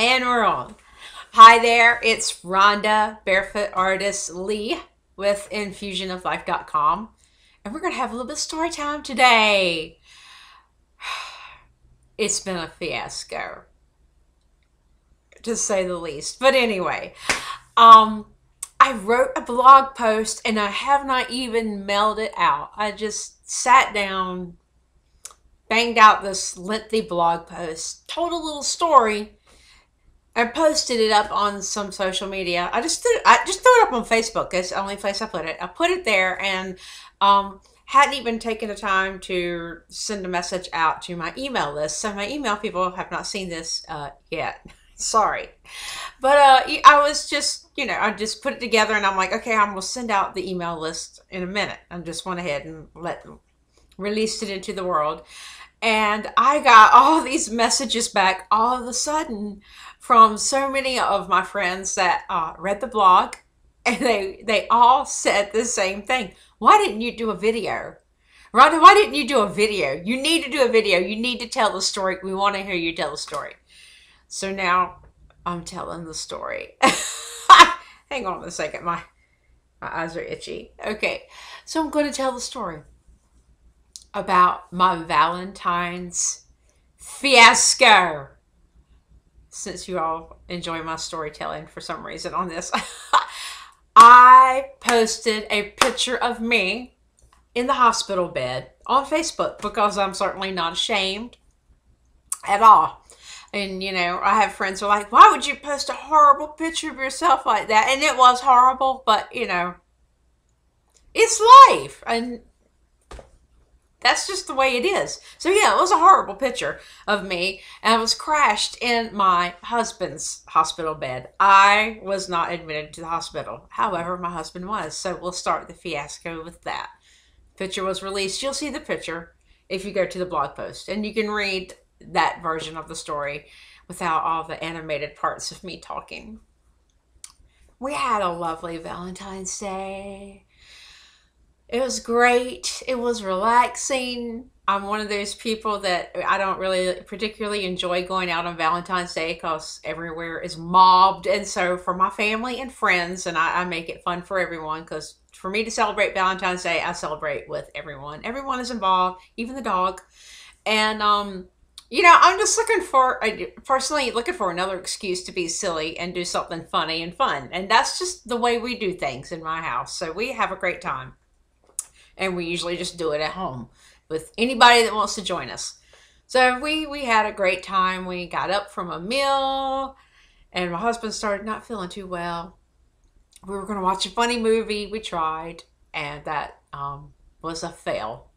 And we're on. Hi there, it's Rhonda, Barefoot Artist Lee with infusionoflife.com. And we're going to have a little bit of story time today. It's been a fiasco, to say the least. But anyway, I wrote a blog post and I have not even mailed it out. I just sat down, banged out this lengthy blog post, told a little story, and posted it up on some social media. I just threw it up on Facebook. That's the only place I put it. I put it there and hadn't even taken the time to send a message out to my email list. So my email people have not seen this yet. Sorry. But I was just, I just put it together and I'm like, okay, I'm going to send out the email list in a minute. I just went ahead and released it into the world. And I got all these messages back all of a sudden from so many of my friends that read the blog, and they all said the same thing. Why didn't you do a video? Rhonda, why didn't you do a video? You need to do a video. You need to tell the story. We want to hear you tell the story. So now I'm telling the story. Hang on a second. My eyes are itchy. Okay, so I'm going to tell the story about my Valentine's fiasco. Since you all enjoy my storytelling for some reason on this, I posted a picture of me in the hospital bed on Facebook because I'm certainly not ashamed at all. And, I have friends who are like, why would you post a horrible picture of yourself like that? And it was horrible, but, it's life. And that's just the way it is. So yeah, it was a horrible picture of me. And I was crashed in my husband's hospital bed. I was not admitted to the hospital. However, my husband was. So we'll start the fiasco with that. Picture was released. You'll see the picture if you go to the blog post. And you can read that version of the story without all the animated parts of me talking. We had a lovely Valentine's Day. It was great. It was relaxing. I'm one of those people that I don't really particularly enjoy going out on Valentine's Day because everywhere is mobbed. And so for my family and friends, and I make it fun for everyone, because for me to celebrate Valentine's Day, I celebrate with everyone. Everyone is involved, even the dog. And, I'm just personally looking for another excuse to be silly and do something funny and fun. And that's just the way we do things in my house. So we have a great time. And we usually just do it at home with anybody that wants to join us. So we had a great time. We got up from a meal and my husband started not feeling too well. We were going to watch a funny movie. We tried, and that was a fail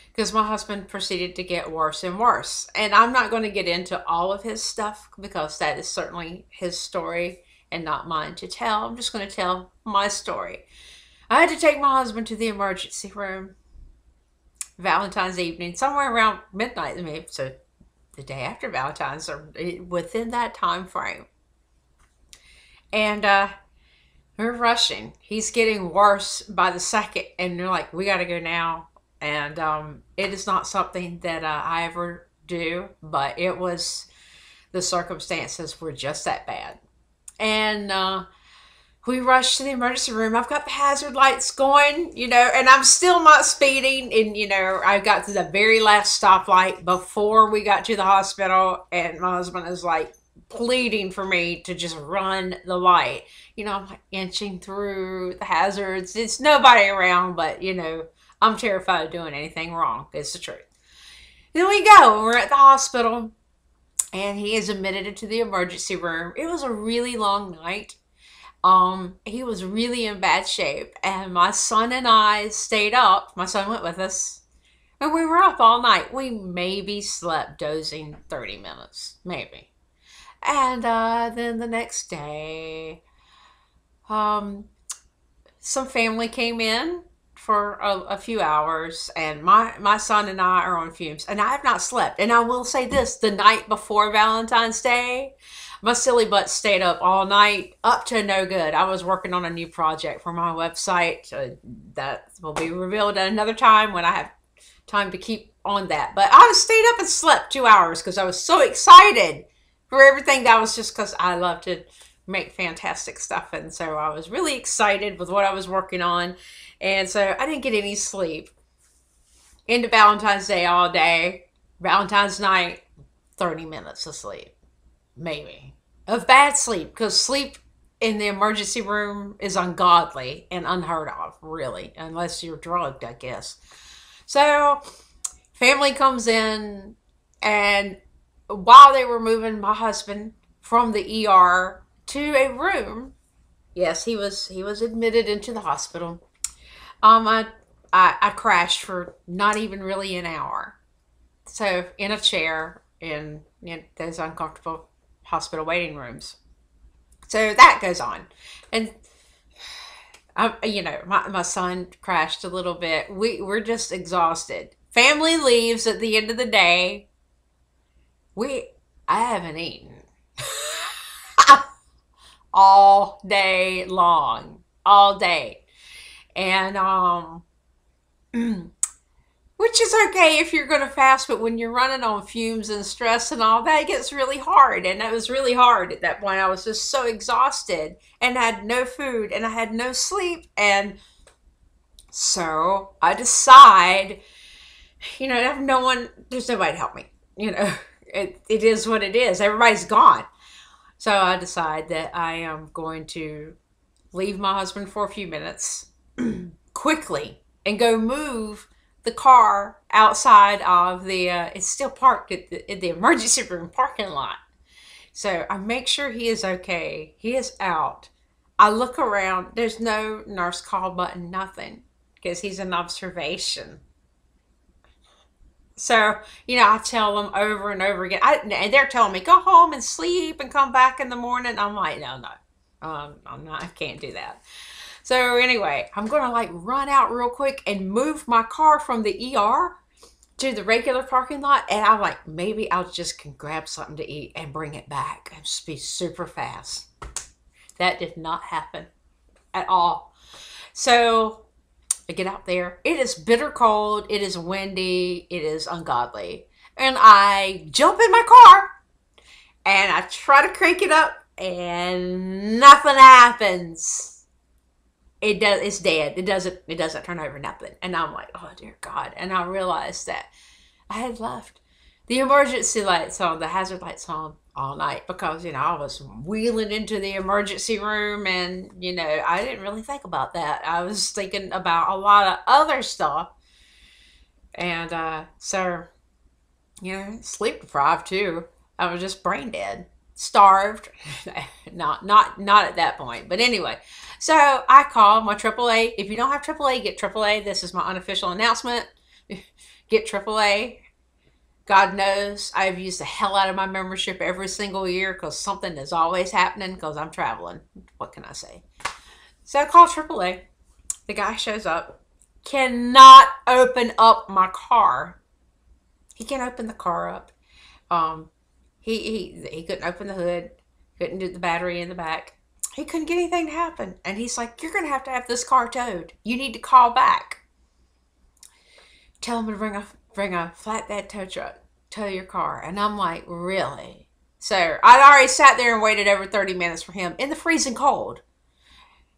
because my husband proceeded to get worse and worse. And I'm not going to get into all of his stuff because that is certainly his story and not mine to tell. I'm just going to tell my story. I had to take my husband to the emergency room Valentine's evening, somewhere around midnight, maybe, so the day after Valentine's, or within that time frame. And we're rushing. He's getting worse by the second, and they're like, we got to go now. And it is not something that I ever do, but it was, the circumstances were just that bad. And we rushed to the emergency room. I've got the hazard lights going, and I'm still not speeding. And, I got to the very last stoplight before we got to the hospital. And my husband is like pleading for me to just run the light. I'm like inching through the hazards. It's nobody around, but, I'm terrified of doing anything wrong. It's the truth. Then we go. We're at the hospital. And he is admitted into the emergency room. It was a really long night. He was really in bad shape, and my son and I stayed up. My son went with us, and we were up all night. We maybe slept dozing 30 minutes, maybe. And then the next day, some family came in for a few hours, and my son and I are on fumes, and I have not slept. And I will say this, the night before Valentine's Day, my silly butt stayed up all night, up to no good. I was working on a new project for my website. That will be revealed at another time when I have time to keep on that. But I stayed up and slept 2 hours because I was so excited for everything. That was just because I love to make fantastic stuff. And so I was really excited with what I was working on. And so I didn't get any sleep. Into Valentine's Day all day. Valentine's night, 30 minutes of sleep. Maybe. Of bad sleep. Because sleep in the emergency room is ungodly and unheard of, really. Unless you're drugged, I guess. So, family comes in, and while they were moving my husband from the ER to a room, yes, he was admitted into the hospital. I crashed for not even really an hour. So in a chair in those uncomfortable hospital waiting rooms. So that goes on, and my son crashed a little bit. We're just exhausted. Family leaves at the end of the day. I haven't eaten all day long, all day, and which is okay if you're going to fast, but when you're running on fumes and stress and all that, it gets really hard. And that was really hard at that point. I was just so exhausted and I had no food and I had no sleep. And so I decide, I have no one, there's nobody to help me. It is what it is. Everybody's gone. So I decide that I am going to leave my husband for a few minutes quickly and go move the car outside of the, it's still parked at the emergency room parking lot. So I make sure he is okay. He is out. I look around. There's no nurse call button, nothing, because he's in observation. So, I tell them over and over again. And they're telling me, go home and sleep and come back in the morning. I'm like, no. I'm not, I can't do that. So anyway, I'm going to run out real quick and move my car from the ER to the regular parking lot. And I'm like, maybe I'll just can grab something to eat and bring it back and just be super fast. That did not happen at all. So I get out there. It is bitter cold. It is windy. It is ungodly. And I jump in my car and I try to crank it up and nothing happens. It's dead. It doesn't turn over, nothing. And I'm like, oh dear God. And I realized that I had left the emergency lights on, the hazard lights on all night because, I was wheeling into the emergency room and, I didn't really think about that. I was thinking about a lot of other stuff. And so, sleep deprived too. I was just brain dead. Starved. not at that point. But anyway, so I call my AAA. If you don't have AAA, get AAA. This is my unofficial announcement. Get AAA. God knows I've used the hell out of my membership every single year because something is always happening because I'm traveling. What can I say? So I call AAA. The guy shows up. Cannot open up my car. He can't open the car up. He couldn't open the hood, couldn't do the battery in the back. He couldn't get anything to happen. And he's like, you're going to have this car towed. You need to call back. Tell him to bring a flatbed tow truck, tow your car. And I'm like, really? So I'd already sat there and waited over 30 minutes for him in the freezing cold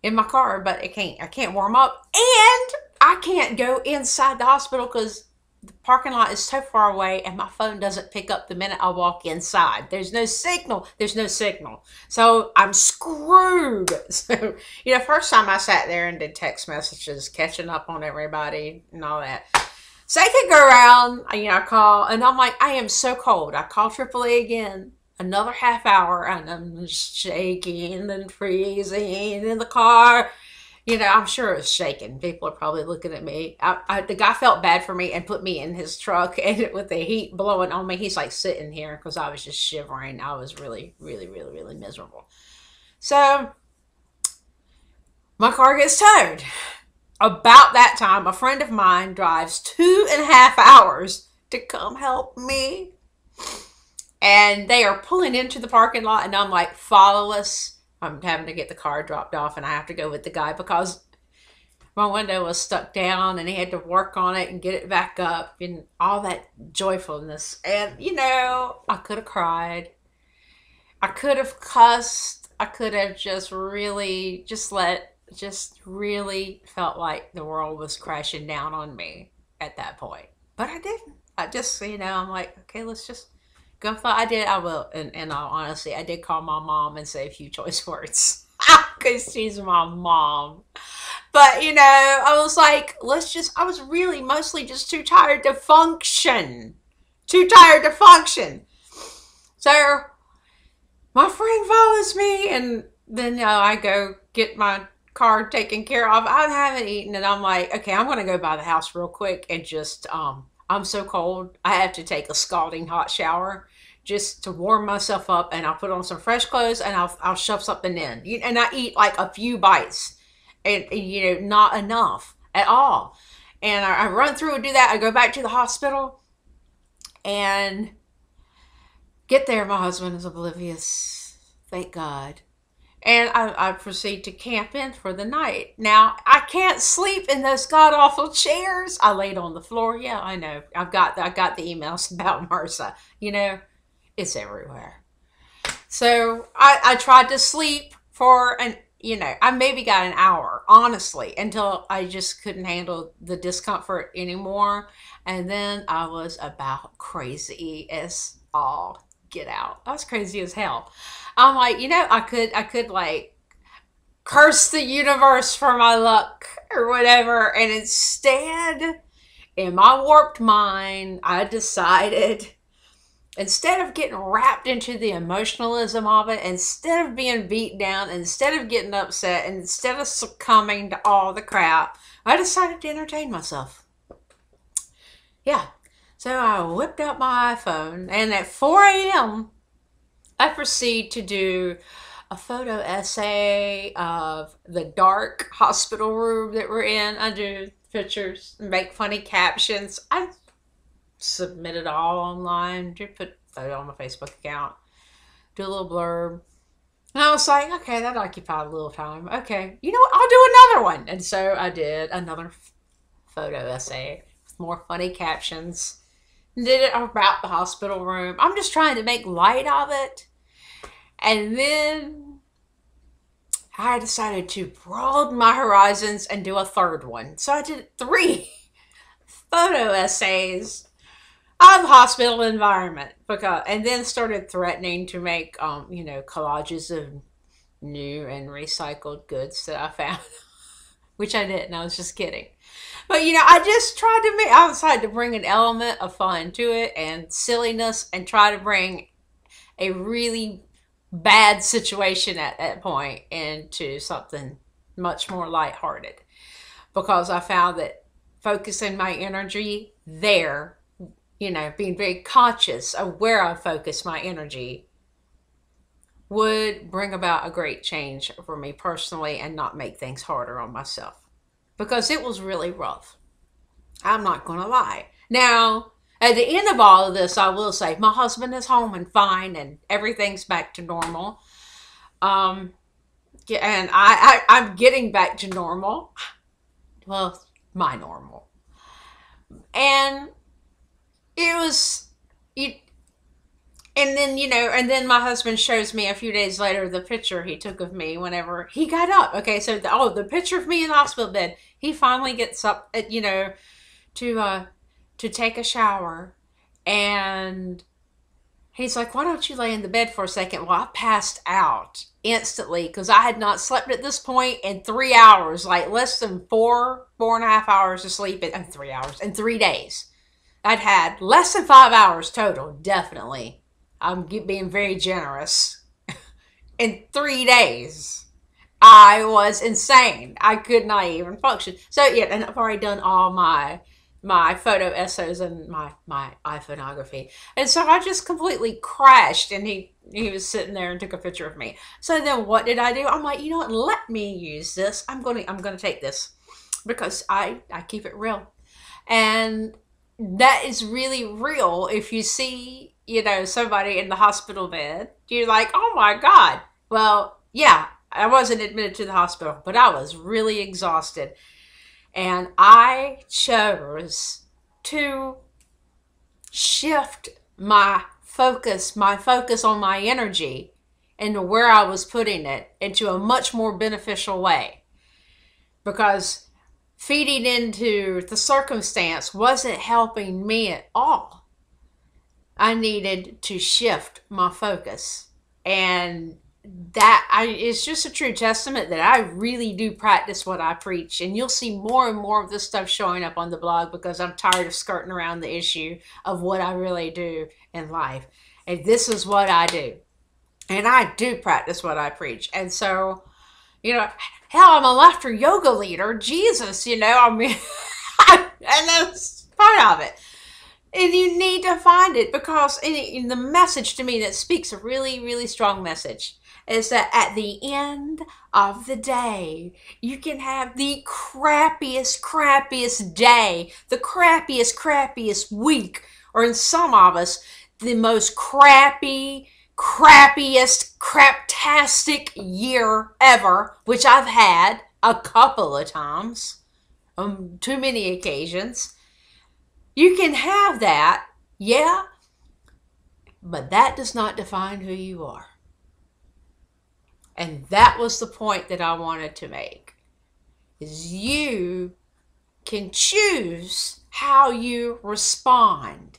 in my car, but I can't warm up. And I can't go inside the hospital because the parking lot is so far away and my phone doesn't pick up the minute I walk inside. There's no signal. So I'm screwed. So, first time I sat there and did text messages, catching up on everybody and all that. Second go around, I call and I'm like, I am so cold. I call AAA again, another half hour and I'm shaking and freezing in the car. I'm sure it's shaking. People are probably looking at me. The guy felt bad for me and put me in his truck, and with the heat blowing on me, he's like sitting here because I was just shivering. I was really, really, really, really miserable. So my car gets towed. About that time, a friend of mine drives 2.5 hours to come help me. And they are pulling into the parking lot, and I'm like, follow us. I'm having to get the car dropped off and I have to go with the guy because my window was stuck down and he had to work on it and get it back up and all that joyfulness. And, I could have cried. I could have cussed. I could have just really, just really felt like the world was crashing down on me at that point. But I didn't. I just, I'm like, okay, let's just go. If I did, I will. And in all honesty, I did call my mom and say a few choice words because she's my mom. But, I was like, I was really mostly just too tired to function. Too tired to function. So my friend follows me, and then I go get my car taken care of. I haven't eaten, and I'm like, okay, I'm going to go by the house real quick and just, I'm so cold. I have to take a scalding hot shower just to warm myself up, and I'll put on some fresh clothes, and I'll shove something in. And I eat like a few bites, and not enough at all. And I run through and do that. I go back to the hospital and get there. My husband is oblivious, thank God. And I proceed to camp in for the night. Now, I can't sleep in those god-awful chairs. I laid on the floor. Yeah, I know. I got the emails about MRSA. It's everywhere. So I tried to sleep for I maybe got an hour, honestly, until I just couldn't handle the discomfort anymore. And then I was about crazy as all get out. I was crazy as hell. I'm like, I could like curse the universe for my luck or whatever. And instead, in my warped mind, I decided, instead of getting wrapped into the emotionalism of it, instead of being beat down, instead of getting upset, instead of succumbing to all the crap, I decided to entertain myself. Yeah. So I whipped out my iPhone, and at 4 a.m., I proceed to do a photo essay of the dark hospital room that we're in. I do pictures, make funny captions. I submit it all online, do put photo on my Facebook account, do a little blurb. And I was like, okay, that occupied a little time. Okay, you know what? I'll do another one. And so I did another photo essay with more funny captions. Did it about the hospital room. I'm just trying to make light of it. And then I decided to broaden my horizons and do a third one. So I did 3 photo essays of the hospital environment, and then started threatening to make collages of new and recycled goods that I found, which I didn't. I was just kidding. But I just tried to bring an element of fun to it and silliness, and try to bring a really bad situation at that point into something much more lighthearted, because I found that focusing my energy there, being very conscious of where I focus my energy, would bring about a great change for me personally and not make things harder on myself, because it was really rough. I'm not going to lie. Now, at the end of all of this, I will say my husband is home and fine, and everything's back to normal. And I'm getting back to normal. Well, my normal. And it was, and then my husband shows me a few days later the picture he took of me whenever he got up. Okay, so the picture of me in the hospital bed. He finally gets up, to take a shower, and he's like, why don't you lay in the bed for a second? Well, I passed out instantly, because I had not slept at this point in 3 hours, like less than 4.5 hours of sleep in 3 hours, in 3 days. I'd had less than 5 hours total, definitely. I'm being very generous. In 3 days, I was insane. I could not even function. So yeah, and I've already done all my photo essays and my iPhoneography. And so I just completely crashed, and he was sitting there and took a picture of me. So then what did I do? I'm like, you know what? Let me use this. I'm going to take this, because I keep it real. And that is really real. If you see, somebody in the hospital bed, you're like, oh my God. Well, yeah, I wasn't admitted to the hospital, but I was really exhausted. And I chose to shift my focus on my energy into where I was putting it into a much more beneficial way. Because feeding into the circumstance wasn't helping me at all. I needed to shift my focus. And it's just a true testament that I really do practice what I preach. And you'll see more and more of this stuff showing up on the blog because I'm tired of skirting around the issue of what I really do in life. And this is what I do. And I do practice what I preach. And so, you know, hell, I'm a laughter yoga leader. Jesus, you know, I mean, and that's part of it. And you need to find it because in the message to me that speaks a really, really strong message is that at the end of the day, you can have the crappiest day, the crappiest week, or in some of us, the most crappiest, craptastic year ever, which I've had a couple of times, too many occasions. You can have that, yeah, but that does not define who you are. And that was the point that I wanted to make, is you can choose how you respond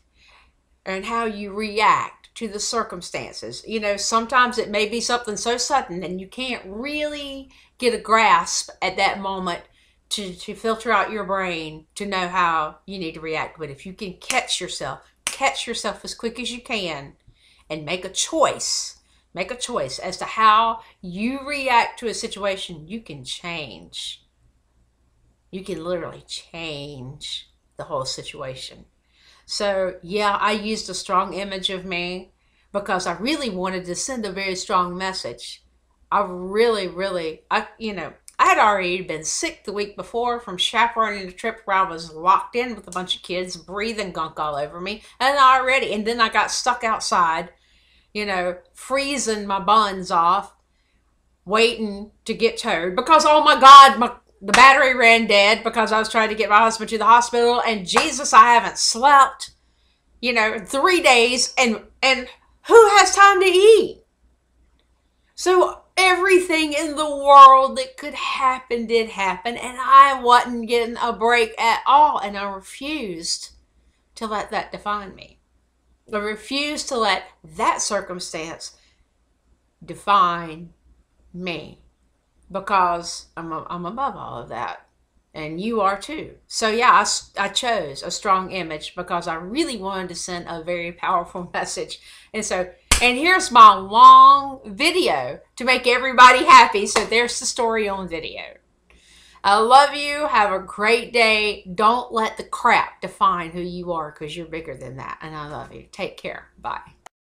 and how you react to the circumstances. You know, sometimes it may be something so sudden and you can't really get a grasp at that moment to filter out your brain to know how you need to react. But if you can catch yourself as quick as you can and make a choice as to how you react to a situation, you can change. You can literally change the whole situation. So yeah, I used a strong image of me because I really wanted to send a very strong message. I had already been sick the week before from chaperoning a trip where I was locked in with a bunch of kids, breathing gunk all over me. And then I got stuck outside, you know, freezing my buns off, waiting to get towed because, oh my God, the battery ran dead because I was trying to get my husband to the hospital. And Jesus, I haven't slept, you know, 3 days. And who has time to eat? So everything in the world that could happen did happen, and I wasn't getting a break at all, and I refused to let that define me. I refused to let that circumstance define me because I'm above all of that, and you are too. So yeah, I chose a strong image because I really wanted to send a very powerful message. And here's my long video to make everybody happy. So there's the story on video. I love you. Have a great day. Don't let the crap define who you are because you're bigger than that. And I love you. Take care. Bye.